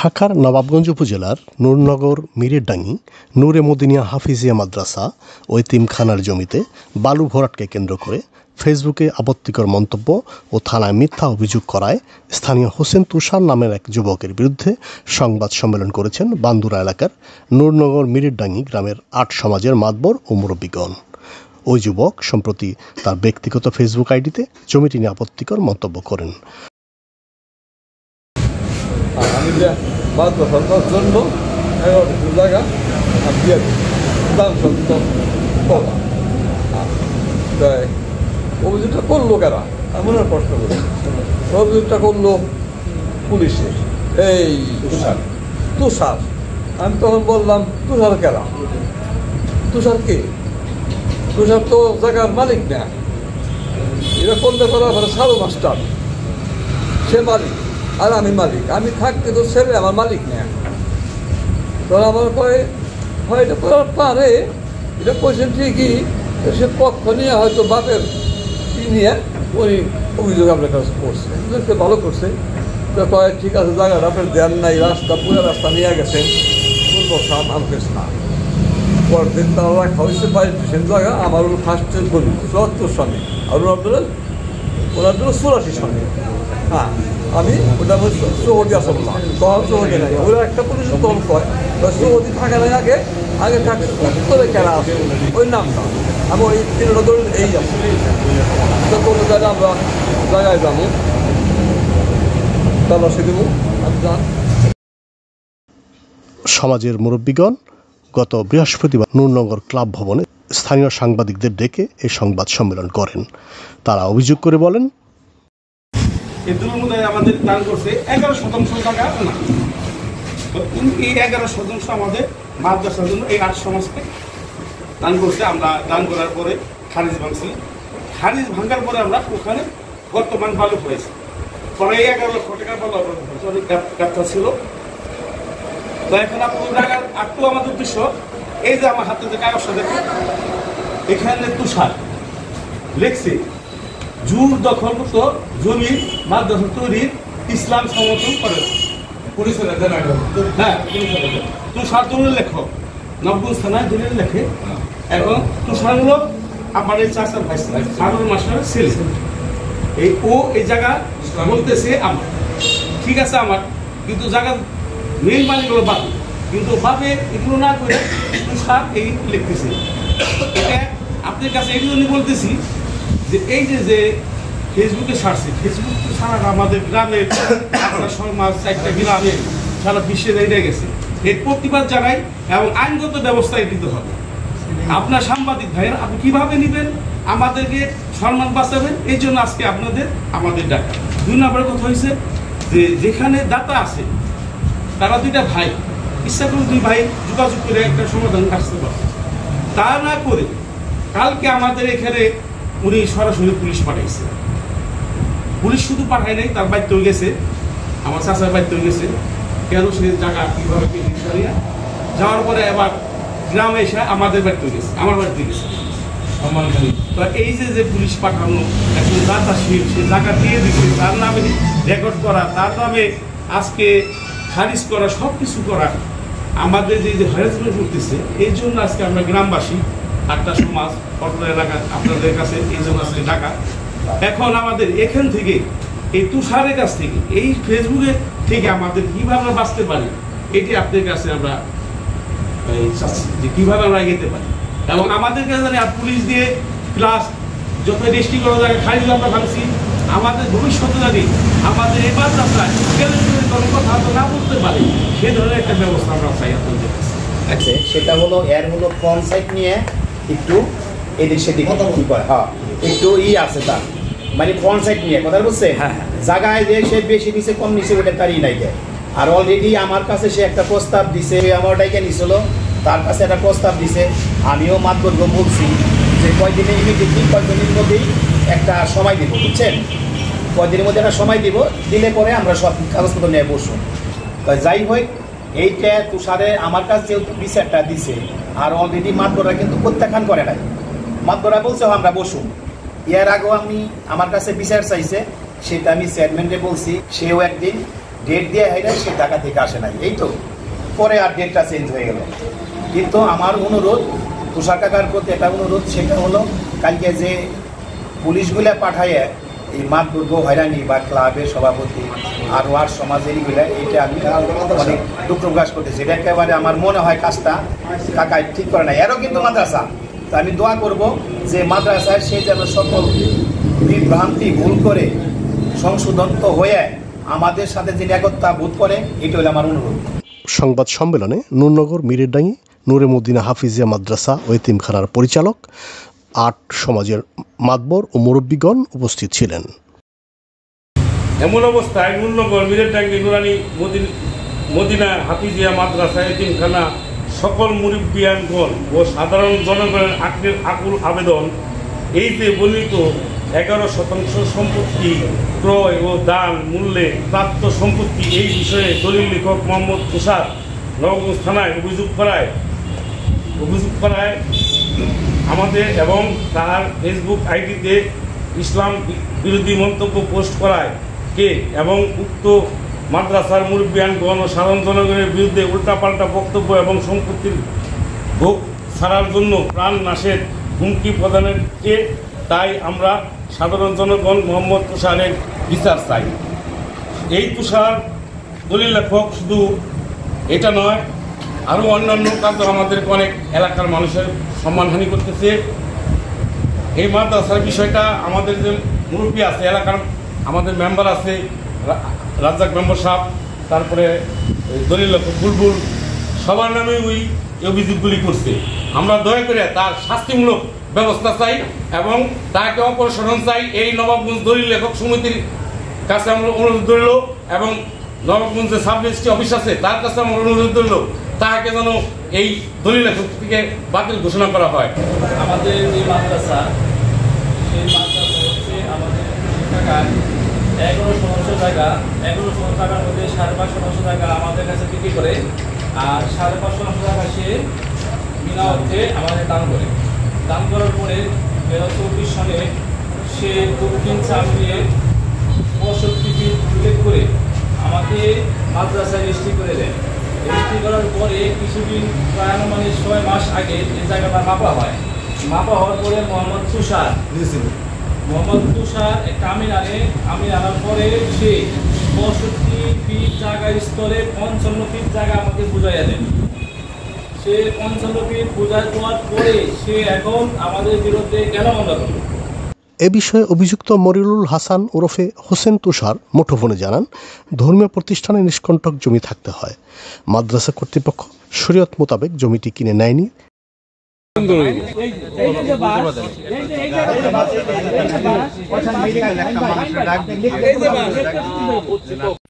ঢাকার নবাবগঞ্জ উপজেলার নূরনগর মীরেরডাঙ্গি নূরে মদিনিয়া হাফিজিয়া মাদ্রাসা ও এতিমখানার জমিতে বালু ভরাটকে কেন্দ্র করে ফেসবুকে আপত্তিকর মন্তব্য ও থানায় মিথ্যা অভিযোগ করায় স্থানীয় হোসেন তুষার নামের এক যুবকের বিরুদ্ধে সংবাদ সম্মেলন করেছেন বান্দুরা এলাকার নূরনগর মীরেরডাঙ্গি গ্রামের ৮ সমাজের মাতবর ও মুরব্বীগণ। ওই যুবক সম্প্রতি তার ব্যক্তিগত ফেসবুক আইডিতে জমিটি নিয়ে আপত্তিকর মন্তব্য করেন। জন্য 11টি জায়গা দিয়ে দাম সত্য অভিযোগটা করলো কারা এমন প্রশ্ন করি। অভিযোগটা করলো পুলিশে, এই তুষার। আমি তখন বললাম তুষার কেরা, তুষার কে? তুষার তো জায়গার মালিক না, এটা করলে করা মানে সারু মাস্টার, সে মালিক আর আমি মালিক। আমি থাকতে তো ছেলে আমার মালিক না। তোরা আমার কয়ে হয় এটা করার পারে, এটা কইছেন ঠিকই, সে পক্ষ নিয়ে হয়তো বাপের নিয়ে উনি অভিযোগ আপনার কাছে করছে, ভালো করছে। তো কয়ে ঠিক আছে, জায়গাটা আপনার দেন নাই, রাস্তা পুরো রাস্তা নিয়ে গেছেন পূর্ব সাম আমাকে না। পরের দিন তারা রাখা হয়েছে 22 জায়গা। আমার হলো ফার্স্টে বলি 74 সনে, আর ওনার 84 সনে। হ্যাঁ, আমি ওটা চৌহদি আসলাম, তখন চৌহদি নাই, ওরা একটা পুলিশ তখন কয় চৌহদি থাকে নাই, আগে আগে থাকে করে কেনা আছে ওই নামটা। আমি ওই 3টা ধরে এই যাচ্ছি, কোনো জায়গায় আমরা জায়গায় যাবো, তালাশি দেব। সমাজের মুরব্বীগণ গত বৃহস্পতিবার নূরনগর ক্লাব ভবনে স্থানীয় সাংবাদিকদের ডেকে এই সংবাদ সম্মেলন করেন। তারা অভিযোগ করে বলেন, এই দুর্মুদায় আমাদের দান করছে 11% টাকা না, এই 11% আমাদের মাদ্রাসার জন্য এই 8 সমাজকে দান করছে। আমরা দান করার পরে খারিজ ভাঙছি, খারিজ ভাঙার পরে আমরা ওখানে বর্তমান বালু হয়েছে, পরে 11 লক্ষ টাকা বালু অনেক গাঁথা ছিল। তো এখন আপনার টাকার একটু আমাদের উদ্দেশ্য, এই যে আমার হাতে যে কাগজটা দেখুন, এখানে তুষার লেখছে জোর দখলমুক্ত জমি মাদ্রাসা তৈরির ইসলাম সমর্থন করে। হ্যাঁ, তুষার দলিল লেখক নবগঞ্জ থানায় দলিল লেখে, এবং তুষার হলো আমার এই চাচার ভাই সারুল মাস্টারের ছেলে। এই জায়গা বলতেছে আমার, ঠিক আছে আমার, কিন্তু জায়গা মেন মালিক হলো বাপে, কিন্তু বাপে এগুলো না করে তুষার এই লিখতেছে। এটা আপনার কাছে এই জন্য বলতেছি যে এই যে ফেসবুকে ছাড়ছে, ফেসবুক তো সারা আমাদের গ্রামের আপনার সমাজ 4টা গ্রামে সারা বিশ্বে দাঁড়িয়ে গেছে। এর প্রতিবাদ জানাই এবং আইনগত ব্যবস্থায় দিতে হবে। আপনার সাংবাদিক ভাইয়েরা আপনি কীভাবে নেবেন, আমাদেরকে সম্মান বাঁচাবেন, এই জন্য আজকে আমাদের ডাকা। 2 নম্বর কথা হয়েছে যে যেখানে দাতা আছে তারা 2টা ভাই ইচ্ছা করে 2 ভাই যোগাযোগ করে একটা সমাধান আসতে পারে। তা না করে কালকে আমাদের এখানে উনি সরাসরি পুলিশ পাঠাইছে। পুলিশ শুধু পাঠায় নাই, তার বাড়িতে হয়ে গেছে, আমার চাচার বাড়িতে হয়ে গেছে। কেন সে জায়গা কীভাবে যাওয়ার পরে এবার গ্রামে এসে আমাদের বাড়িতে হয়ে গেছে, আমার বাড়িতে গেছে। তো এই যে পুলিশ পাঠানো, একজন দাতাশীল, সে জায়গা দিয়ে দিচ্ছে, তার নামে রেকর্ড করা, তার নামে আজকে খারিজ করা, সব কিছু করা, আমাদের যে হ্যারাসমেন্ট করতেছে। এই জন্য আজকে আমরা গ্রামবাসী 8টা সমাজ পটলা এলাকা আপনাদের কাছে এই জন্য আসলে ডাকা। এখন আমাদের এখান থেকে এই তুষারের কাছ থেকে, এই ফেসবুকে থেকে আমাদের কীভাবে আমরা বাঁচতে পারি, এটি আপনাদের কাছে আমরা চাচ্ছি যে কীভাবে আমরা এগোতে পারি। এবং আমাদের কাছে জানি পুলিশ দিয়ে প্লাস যত রেস্ট্রি করা যায় খারিজ আমরা ভাঙছি, আমাদের ভবিষ্যতে জানি আমাদের এই মাদ্রাসায় কোনো কথা না বলতে পারি, সে ধরনের একটা ব্যবস্থা আমরা চাই আপনাদের কাছে। আচ্ছা, সেটা হলো এর হলো ফ্রন্ট সাইড নিয়ে একটু এদিক সেদিক কি করে, হ্যাঁ একটু আছে তার, মানে ফ্রন্ট সাইড নিয়ে কথা বলছে। জায়গায় যে সে বেশি নিচে কম নিচে ওটা তারই নাই যায়। আর অলরেডি আমার কাছে সে একটা প্রস্তাব দিছে, আমার ডাইকে নিছিল, তার কাছে একটা প্রস্তাব দিছে। আমিও মাতবর্গ বলছি যে কয়দিনে ইমিডিয়েটলি কয়দিনের মধ্যেই একটা সময় দিব, বুঝছেন, কয়দিনের মধ্যে একটা সময় দিব, দিলে পরে আমরা সব কাগজপত্র নিয়ে বসবো। যাই হোক, এইটা তুষারে আমার কাছে যেহেতু বিচারটা দিছে, আর অলরেডি মাতবরা কিন্তু প্রত্যাখ্যান করে নাই। মাতবরা বলছে আমরা বসুন। এর আগেও আমি আমার কাছে বিচার চাইছে, সেটা আমি চেয়ারম্যানকে বলছি, সেও একদিন ডেট দিয়ে হাইরা সে ঢাকা থেকে আসে নাই, এই তো পরে আর ডেটটা চেঞ্জ হয়ে গেল। কিন্তু আমার অনুরোধ তুষার কাকার প্রতি একটা অনুরোধ, সেটা হলো কালকে যে পুলিশগুলা পাঠাইয়ে এই মাতবর্গ হয়রানি বা ক্লাবের সভাপতি আর ওয়ার্ড সমাজের এইগুলা, এইটা আমি অনেক দুঃখ প্রকাশ করতেছি। এটা একেবারে আমার মনে হয় কাজটা কাকা ঠিক করে না। এরও কিন্তু মাদ্রাসা, তা আমি দোয়া করব যে মাদ্রাসায় সে যেন সকল বিভ্রান্তি ভুল করে সংশোধন হয়ে আমাদের সাথে যিনি একতা বোধ করে, এটা হলো আমার অনুরোধ। সংবাদ সম্মেলনে নূরনগর মিরেরডাঙ্গি নূরে মদিনা হাফিজিয়া মাদ্রাসা ও এতিমখানার পরিচালক, আট সমাজের মাতবর ও মুরব্বীগণ উপস্থিত ছিলেন। এমন অবস্থায় নূরনগর মিরেরডাঙ্গি নুরানি মদিনা হাফিজিয়া মাদ্রাসা এতিমখানা সকল মুরব্বিয়ানগণ ও সাধারণ জনগণের আকুল আবেদন, এই যে বর্ণিত 11% সম্পত্তি ক্রয় ও দান মূল্যে প্রাপ্ত সম্পত্তি, এই বিষয়ে দলিল লেখক মোহাম্মদ তুষার নবগঞ্জ থানায় অভিযোগ করায় আমাদের এবং তার ফেসবুক আইডিতে ইসলাম বিরোধী মন্তব্য পোস্ট করায় কে এবং উক্ত মাদ্রাসার মুরব্বিয়ানগণ ও সাধারণ জনগণের বিরুদ্ধে উল্টাপাল্টা বক্তব্য এবং সম্পত্তির ভোগ ছাড়ার জন্য প্রাণ নাশের হুমকি প্রদানের কে, তাই আমরা সাধারণ জনগণ মোহাম্মদ তুষারের বিচার চাই। এই তুষার দলিল লেখক শুধু এটা নয়, আরও অন্যান্য কাজ আমাদের অনেক এলাকার মানুষের সম্মানহানি করতেছে। এই মাদ্রাসার বিষয়টা আমাদের যে মুরব্বী আছে, এলাকার আমাদের মেম্বার আছে, রাজ্জাক মেম্বার সাহেব, তারপরে দলিল লেখক বুলবুল, সবার নামে ওই অভিযোগগুলি করছে। আমরা দয়া করে তার শাস্তিমূলক ব্যবস্থা চাই এবং তাকে অপসারণ চাই। এই নবাবগঞ্জ দলিল লেখক সমিতির কাছে আমরা অনুরোধ রইল এবং নবাবগঞ্জের সাব রেজিস্ট্রি অফিস আছে তার কাছে আমরা অনুরোধ রইল তাকে যেন এই দলিল লেখক থেকে বাতিল ঘোষণা করা হয়। আমাদের যে মাদ্রাসা, সেই মাদ্রাসা হচ্ছে আমাদের টাকার 11 জায়গা, 11 টাকার মধ্যে 5.5 জায়গা আমাদের কাছে বিক্রি করে, আর 5.5 টাকা সে বিনা অর্থে আমাদের দান করে। দান করার পরে 2024 সালে সে দক্ষিণ চামড়িয়ে 65 ফিট উল্লেখ করে আমাকে মাদ্রাসায় রেজিস্ট্রি করে দেয়। রেজিস্ট্রি করার পরে কিছুদিন প্রায় আনুমানিক 6 মাস আগে এই জায়গাটা মাপা হয়। মাপা হওয়ার পরে মোহাম্মদ তুষার একটা আমিন আনার পরে সে 65 ফিট জায়গার স্তরে 55 ফিট জায়গা আমাকে বুঝাইয়া দেন। সে 55 ফিট বুঝাই দেওয়ার পরে সে এখন আমাদের বিরুদ্ধে কেন মামলা করল? এ বিষয়ে অভিযুক্ত মরিউল হাসান ওরফে হোসেন তুষার মুঠোফোনে জানান, ধর্মীয় প্রতিষ্ঠানে নিষ্কণ্টক জমি থাকতে হয়। মাদ্রাসা কর্তৃপক্ষ শরীয়ত মোতাবেক জমিটি কিনে নেয়নি।